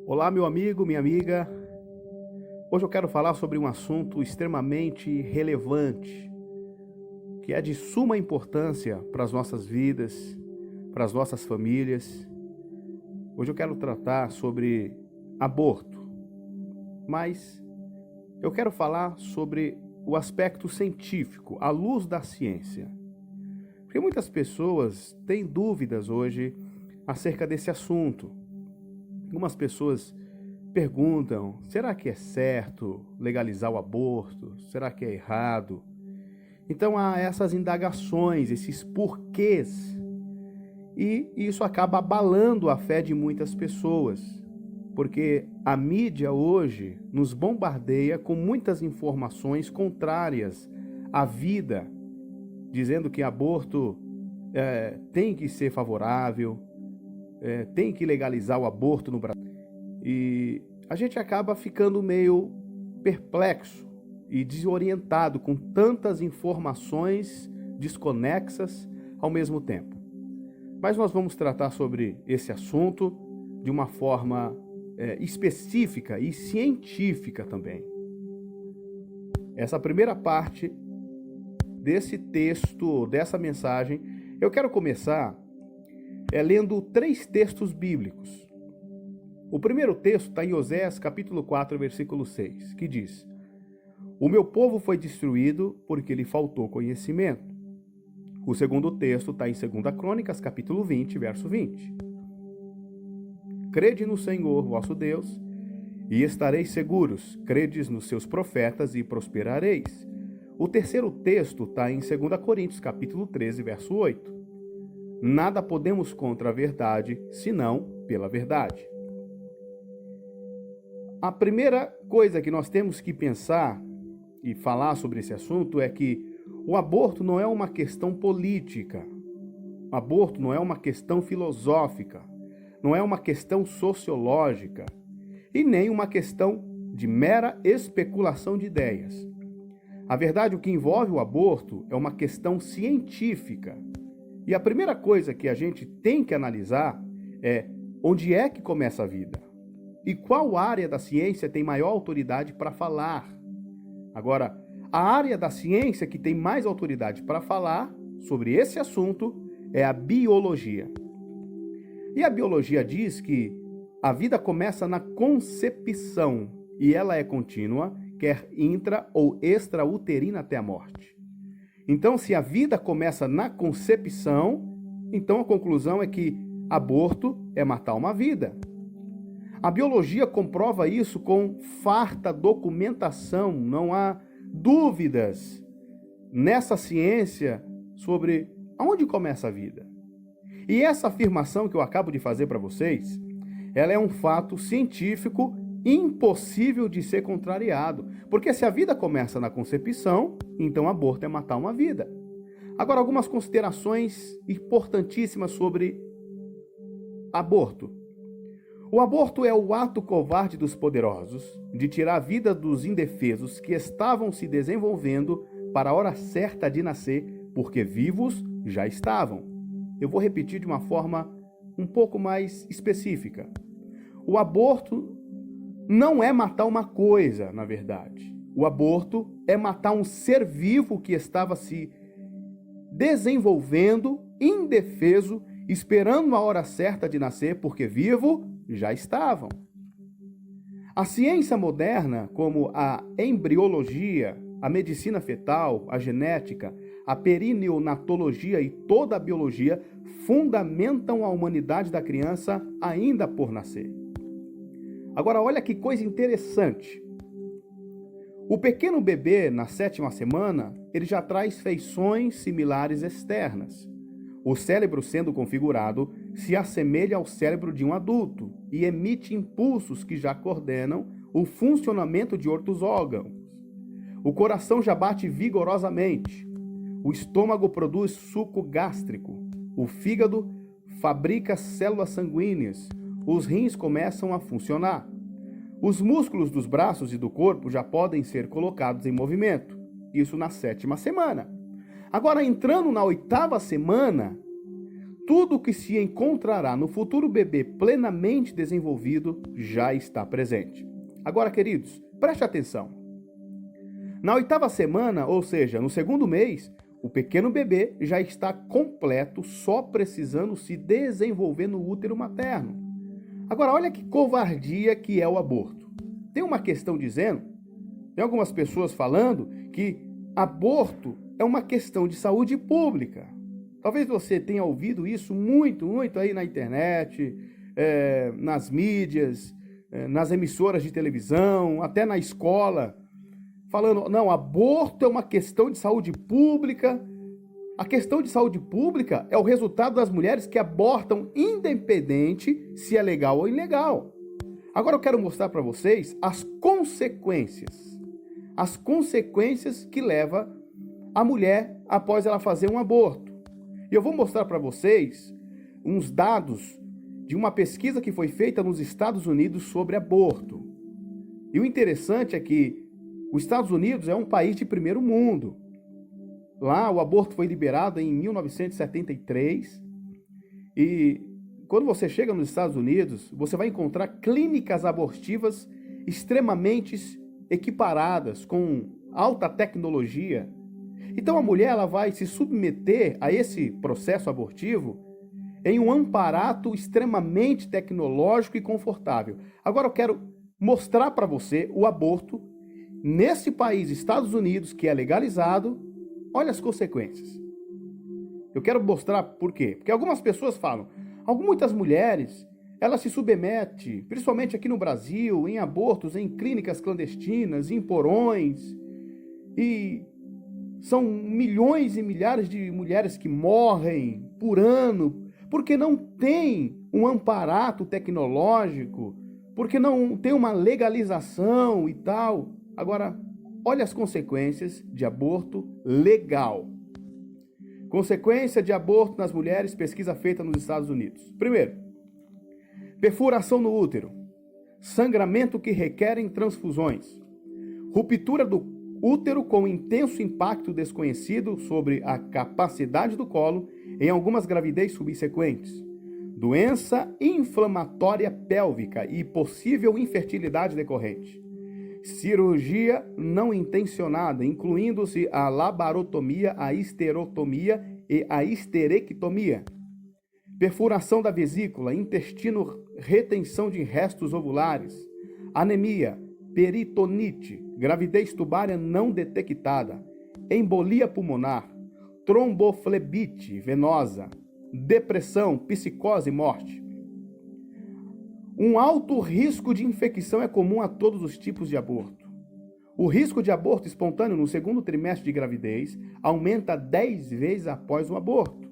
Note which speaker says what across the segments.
Speaker 1: Olá, meu amigo, minha amiga. Hoje eu quero falar sobre um assunto extremamente relevante, que é de suma importância para as nossas vidas, para as nossas famílias. Hoje eu quero tratar sobre aborto, mas eu quero falar sobre o aspecto científico, à luz da ciência. Porque muitas pessoas têm dúvidas hoje acerca desse assunto. Algumas pessoas perguntam: será que é certo legalizar o aborto? Será que é errado? Então há essas indagações, esses porquês. E isso acaba abalando a fé de muitas pessoas, porque a mídia hoje nos bombardeia com muitas informações contrárias à vida, dizendo que aborto tem que ser favorável, tem que legalizar o aborto no Brasil. E a gente acaba ficando meio perplexo e desorientado com tantas informações desconexas ao mesmo tempo. Mas nós vamos tratar sobre esse assunto de uma forma específica e científica também. Essa primeira parte desse texto, dessa mensagem, eu quero começar lendo 3 textos bíblicos. O primeiro texto está em Oséias capítulo 4, versículo 6, que diz: "O meu povo foi destruído porque lhe faltou conhecimento." O segundo texto está em 2 Crônicas capítulo 20, verso 20. "Crede no Senhor, vosso Deus, e estareis seguros. Credes nos seus profetas e prosperareis." O terceiro texto está em 2 Coríntios capítulo 13, verso 8. "Nada podemos contra a verdade, senão pela verdade." A primeira coisa que nós temos que pensar e falar sobre esse assunto é que o aborto não é uma questão política, o aborto não é uma questão filosófica, não é uma questão sociológica e nem uma questão de mera especulação de ideias. A verdade, o que envolve o aborto é uma questão científica. E a primeira coisa que a gente tem que analisar é onde é que começa a vida e qual área da ciência tem maior autoridade para falar. Agora, a área da ciência que tem mais autoridade para falar sobre esse assunto é a biologia. E a biologia diz que a vida começa na concepção e ela é contínua, quer intra ou extrauterina até a morte. Então, se a vida começa na concepção, então a conclusão é que aborto é matar uma vida. A biologia comprova isso com farta documentação, não há dúvidas nessa ciência sobre aonde começa a vida. E essa afirmação que eu acabo de fazer para vocês, ela é um fato científico impossível de ser contrariado, porque se a vida começa na concepção, então aborto é matar uma vida. Agora, algumas considerações importantíssimas sobre aborto. O aborto é o ato covarde dos poderosos de tirar a vida dos indefesos que estavam se desenvolvendo para a hora certa de nascer, porque vivos já estavam. Eu vou repetir de uma forma um pouco mais específica. O aborto não é matar uma coisa, na verdade. O aborto é matar um ser vivo que estava se desenvolvendo, indefeso, esperando a hora certa de nascer, porque vivo já estavam. A ciência moderna, como a embriologia, a medicina fetal, a genética, a perineonatologia e toda a biologia, fundamentam a humanidade da criança ainda por nascer. Agora, olha que coisa interessante. O pequeno bebê, na 7ª semana, ele já traz feições similares externas. O cérebro sendo configurado se assemelha ao cérebro de um adulto e emite impulsos que já coordenam o funcionamento de outros órgãos. O coração já bate vigorosamente. O estômago produz suco gástrico. O fígado fabrica células sanguíneas. Os rins começam a funcionar. Os músculos dos braços e do corpo já podem ser colocados em movimento. Isso na 7ª semana. Agora, entrando na 8ª semana, tudo o que se encontrará no futuro bebê plenamente desenvolvido já está presente. Agora, queridos, preste atenção. Na 8ª semana, ou seja, no 2º mês, o pequeno bebê já está completo, só precisando se desenvolver no útero materno. Agora, olha que covardia que é o aborto. Tem uma questão dizendo, tem algumas pessoas falando que aborto é uma questão de saúde pública. Talvez você tenha ouvido isso muito aí na internet, nas mídias, nas emissoras de televisão, até na escola, falando, não, aborto é uma questão de saúde pública. A questão de saúde pública é o resultado das mulheres que abortam, independente se é legal ou ilegal. Agora eu quero mostrar para vocês as consequências que leva a mulher após ela fazer um aborto. E eu vou mostrar para vocês uns dados de uma pesquisa que foi feita nos Estados Unidos sobre aborto. E o interessante é que os Estados Unidos é um país de primeiro mundo. Lá o aborto foi liberado em 1973 e quando você chega nos Estados Unidos, você vai encontrar clínicas abortivas extremamente equiparadas, com alta tecnologia. Então a mulher ela vai se submeter a esse processo abortivo em um amparato extremamente tecnológico e confortável. Agora eu quero mostrar para você o aborto nesse país, Estados Unidos, que é legalizado. Olha as consequências. Eu quero mostrar por quê. Porque algumas pessoas falam, muitas mulheres, elas se submetem, principalmente aqui no Brasil, em abortos, em clínicas clandestinas, em porões, e são milhões e milhares de mulheres que morrem por ano, porque não tem um amparato tecnológico, porque não tem uma legalização e tal. Agora, olha as consequências de aborto legal. Consequência de aborto nas mulheres, pesquisa feita nos Estados Unidos. Primeiro, perfuração no útero, sangramento que requerem transfusões, ruptura do útero com intenso impacto desconhecido sobre a capacidade do colo em algumas gravidez subsequentes, doença inflamatória pélvica e possível infertilidade decorrente, cirurgia não intencionada, incluindo-se a laparotomia, a histerotomia e a histerectomia, perfuração da vesícula, intestino, retenção de restos ovulares, anemia, peritonite, gravidez tubária não detectada, embolia pulmonar, tromboflebite venosa, depressão, psicose e morte. Um alto risco de infecção é comum a todos os tipos de aborto. O risco de aborto espontâneo no 2º trimestre de gravidez aumenta 10 vezes após o aborto.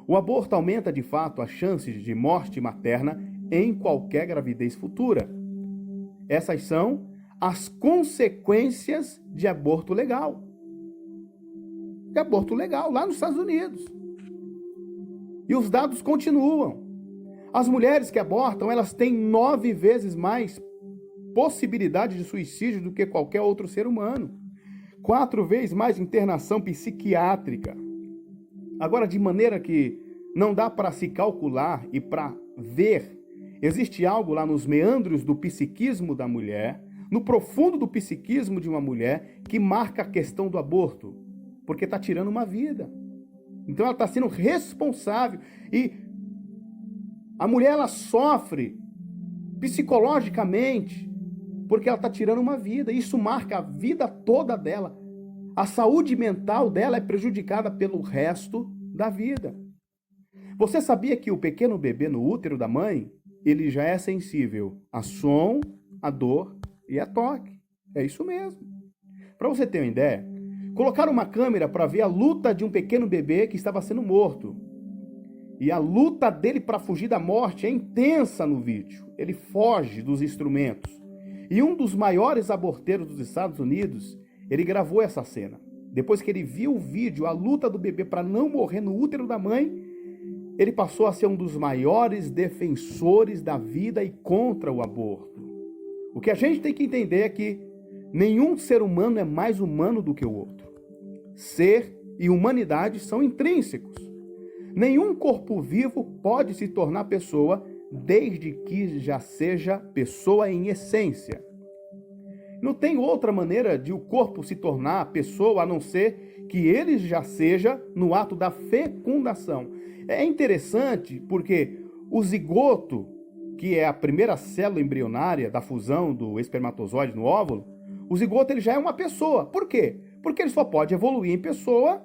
Speaker 1: O aborto aumenta de fato as chances de morte materna em qualquer gravidez futura. Essas são as consequências de aborto legal. De aborto legal lá nos Estados Unidos. E os dados continuam. As mulheres que abortam, elas têm 9 vezes mais possibilidade de suicídio do que qualquer outro ser humano. 4 vezes mais internação psiquiátrica. Agora, de maneira que não dá para se calcular e para ver, existe algo lá nos meandros do psiquismo da mulher, no profundo do psiquismo de uma mulher, que marca a questão do aborto, porque está tirando uma vida. Então ela está sendo responsável e a mulher ela sofre psicologicamente porque ela está tirando uma vida. Isso marca a vida toda dela. A saúde mental dela é prejudicada pelo resto da vida. Você sabia que o pequeno bebê no útero da mãe, ele já é sensível a som, a dor e a toque? É isso mesmo. Para você ter uma ideia, colocaram uma câmera para ver a luta de um pequeno bebê que estava sendo morto. E a luta dele para fugir da morte é intensa no vídeo. Ele foge dos instrumentos. E um dos maiores aborteiros dos Estados Unidos, ele gravou essa cena. Depois que ele viu o vídeo, a luta do bebê para não morrer no útero da mãe, ele passou a ser um dos maiores defensores da vida e contra o aborto. O que a gente tem que entender é que nenhum ser humano é mais humano do que o outro. Ser e humanidade são intrínsecos. Nenhum corpo vivo pode se tornar pessoa desde que já seja pessoa em essência. Não tem outra maneira de o corpo se tornar pessoa a não ser que ele já seja no ato da fecundação. É interessante porque o zigoto, que é a primeira célula embrionária da fusão do espermatozoide no óvulo, o zigoto ele já é uma pessoa. Por quê? Porque ele só pode evoluir em pessoa,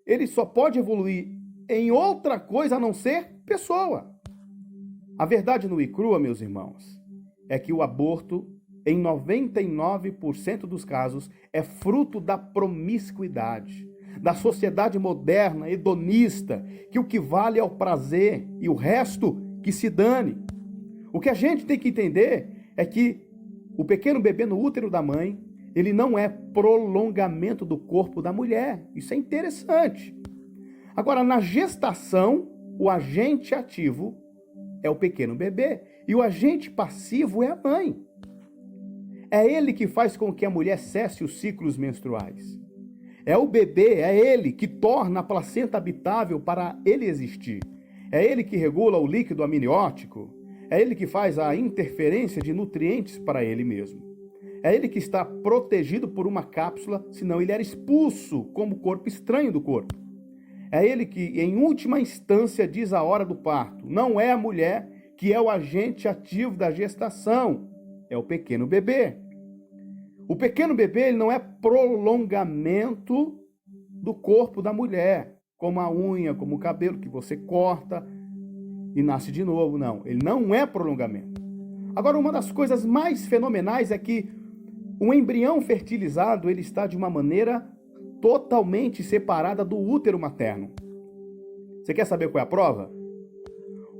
Speaker 1: ele só pode evoluir em outra coisa a não ser pessoa. A verdade nua e crua, meus irmãos, é que o aborto, em 99% dos casos, é fruto da promiscuidade, da sociedade moderna, hedonista, que o que vale é o prazer e o resto que se dane. O que a gente tem que entender é que o pequeno bebê no útero da mãe, ele não é prolongamento do corpo da mulher. Isso é interessante. Agora, na gestação, o agente ativo é o pequeno bebê e o agente passivo é a mãe. É ele que faz com que a mulher cesse os ciclos menstruais. É o bebê, é ele que torna a placenta habitável para ele existir. É ele que regula o líquido amniótico. É ele que faz a interferência de nutrientes para ele mesmo. É ele que está protegido por uma cápsula, senão ele era expulso como corpo estranho do corpo. É ele que, em última instância, diz a hora do parto. Não é a mulher que é o agente ativo da gestação, é o pequeno bebê. O pequeno bebê ele não é prolongamento do corpo da mulher, como a unha, como o cabelo que você corta e nasce de novo, não. Ele não é prolongamento. Agora, uma das coisas mais fenomenais é que o embrião fertilizado ele está de uma maneira totalmente separada do útero materno. Você quer saber qual é a prova?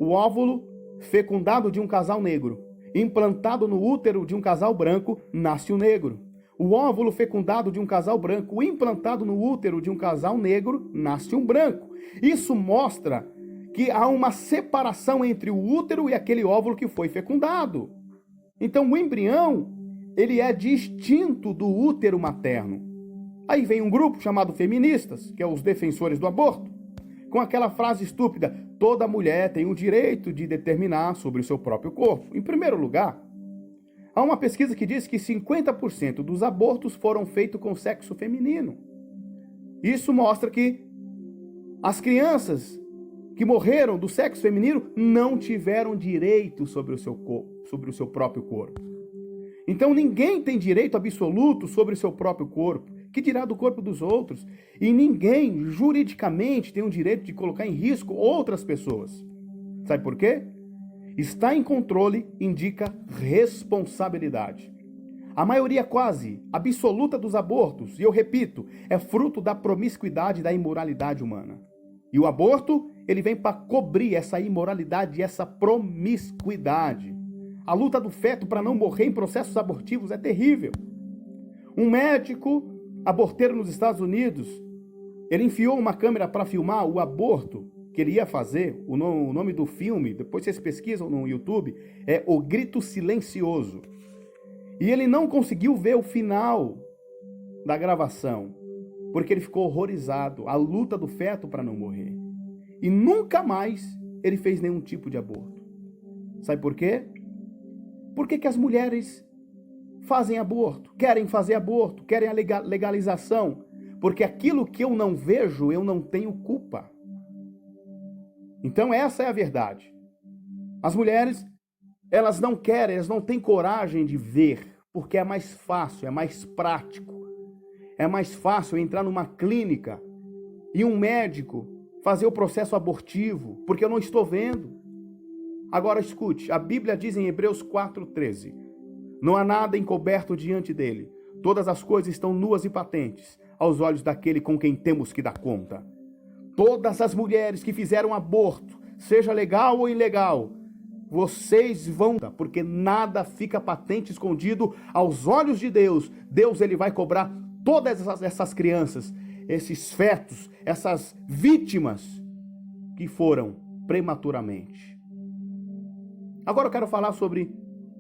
Speaker 1: O óvulo fecundado de um casal negro, implantado no útero de um casal branco, nasce um negro. O óvulo fecundado de um casal branco, implantado no útero de um casal negro, nasce um branco. Isso mostra que há uma separação entre o útero e aquele óvulo que foi fecundado. Então o embrião, ele é distinto do útero materno. Aí vem um grupo chamado feministas, que é os defensores do aborto, com aquela frase estúpida: toda mulher tem o direito de determinar sobre o seu próprio corpo. Em primeiro lugar, há uma pesquisa que diz que 50% dos abortos foram feitos com sexo feminino. Isso mostra que as crianças que morreram do sexo feminino não tiveram direito sobre o seu corpo, sobre o seu próprio corpo. Então ninguém tem direito absoluto sobre o seu próprio corpo, que dirá do corpo dos outros, e ninguém juridicamente tem o direito de colocar em risco outras pessoas. Sabe por quê? Estar em controle indica responsabilidade. A maioria quase absoluta dos abortos, e eu repito, é fruto da promiscuidade e da imoralidade humana. E o aborto, ele vem para cobrir essa imoralidade e essa promiscuidade. A luta do feto para não morrer em processos abortivos é terrível. Um médico aborteiro nos Estados Unidos, ele enfiou uma câmera para filmar o aborto que ele ia fazer. O nome do filme, depois vocês pesquisam no YouTube, é O Grito Silencioso. E ele não conseguiu ver o final da gravação, porque ele ficou horrorizado, a luta do feto para não morrer. E nunca mais ele fez nenhum tipo de aborto. Sabe por quê? Por que as mulheres fazem aborto, querem fazer aborto, querem a legalização? Porque aquilo que eu não vejo, eu não tenho culpa. Então essa é a verdade. As mulheres, elas não querem, elas não têm coragem de ver, porque é mais fácil, é mais prático. É mais fácil entrar numa clínica e um médico fazer o processo abortivo, porque eu não estou vendo. Agora escute, a Bíblia diz em Hebreus 4:13, não há nada encoberto diante dele, todas as coisas estão nuas e patentes aos olhos daquele com quem temos que dar conta. Todas as mulheres que fizeram aborto, seja legal ou ilegal, vocês vão, porque nada fica patente, escondido aos olhos de Deus. Deus, ele vai cobrar todas essas crianças, esses fetos, essas vítimas que foram prematuramente. Agora eu quero falar sobre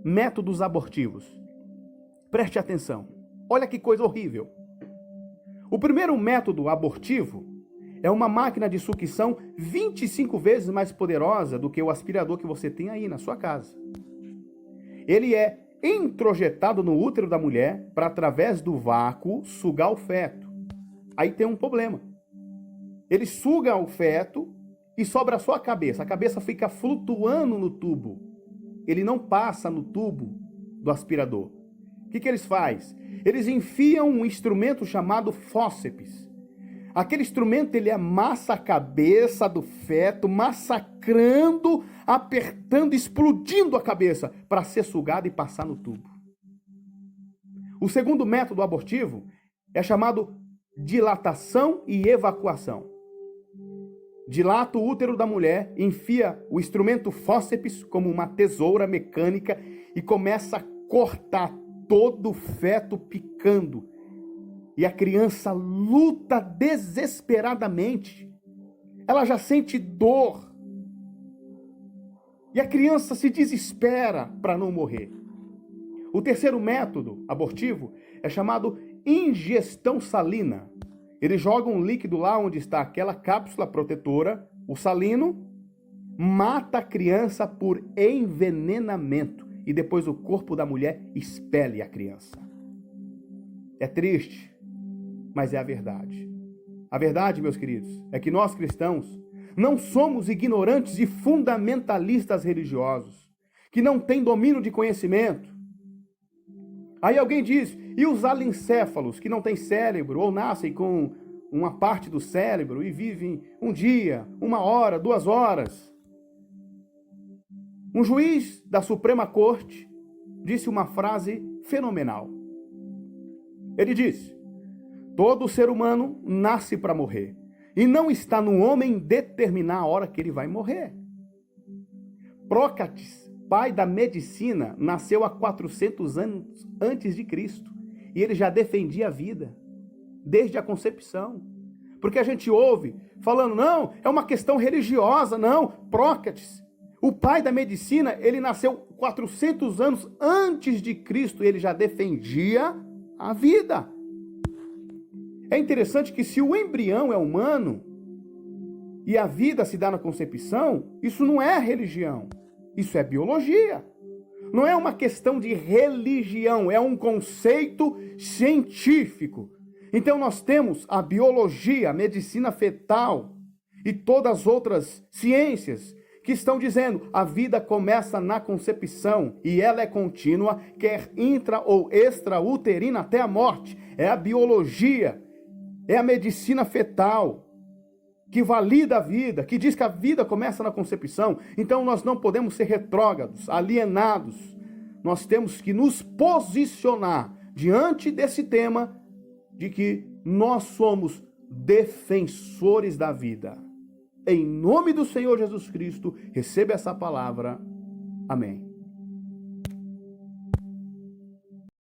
Speaker 1: métodos abortivos. Preste atenção. Olha que coisa horrível. O primeiro método abortivo é uma máquina de sucção 25 vezes mais poderosa do que o aspirador que você tem aí na sua casa. Ele é introjetado no útero da mulher para, através do vácuo, sugar o feto. Aí tem um problema. Ele suga o feto e sobra só a cabeça. A cabeça fica flutuando no tubo. Ele não passa no tubo do aspirador. O que eles fazem? Eles enfiam um instrumento chamado fórceps. Aquele instrumento, ele amassa a cabeça do feto, massacrando, apertando, explodindo a cabeça para ser sugado e passar no tubo. O segundo método abortivo é chamado dilatação e evacuação. Dilata o útero da mulher, enfia o instrumento fórceps como uma tesoura mecânica e começa a cortar todo o feto picando. E a criança luta desesperadamente. Ela já sente dor. E a criança se desespera para não morrer. O terceiro método abortivo é chamado ingestão salina. Eles jogam um líquido lá onde está aquela cápsula protetora, o salino, mata a criança por envenenamento e depois o corpo da mulher expele a criança. É triste, mas é a verdade. A verdade, meus queridos, é que nós cristãos não somos ignorantes e fundamentalistas religiosos, que não têm domínio de conhecimento. Aí alguém diz, e os alencéfalos que não têm cérebro ou nascem com uma parte do cérebro e vivem um dia, 1 hora, 2 horas? Um juiz da Suprema Corte disse uma frase fenomenal. Ele disse, todo ser humano nasce para morrer e não está no homem determinar a hora que ele vai morrer. Prócrates, pai da medicina, nasceu há 400 anos antes de Cristo e ele já defendia a vida desde a concepção. Porque a gente ouve falando, não, é uma questão religiosa, não. Prócrates, o pai da medicina, ele nasceu 400 anos antes de Cristo e ele já defendia a vida. É interessante que se o embrião é humano e a vida se dá na concepção, isso não é religião, isso é biologia. Não é uma questão de religião, é um conceito científico. Então nós temos a biologia, a medicina fetal e todas as outras ciências que estão dizendo a vida começa na concepção e ela é contínua, quer intra ou extrauterina até a morte. É a biologia, é a medicina fetal que valida a vida, que diz que a vida começa na concepção. Então nós não podemos ser retrógrados, alienados. Nós temos que nos posicionar diante desse tema de que nós somos defensores da vida. Em nome do Senhor Jesus Cristo, receba essa palavra. Amém.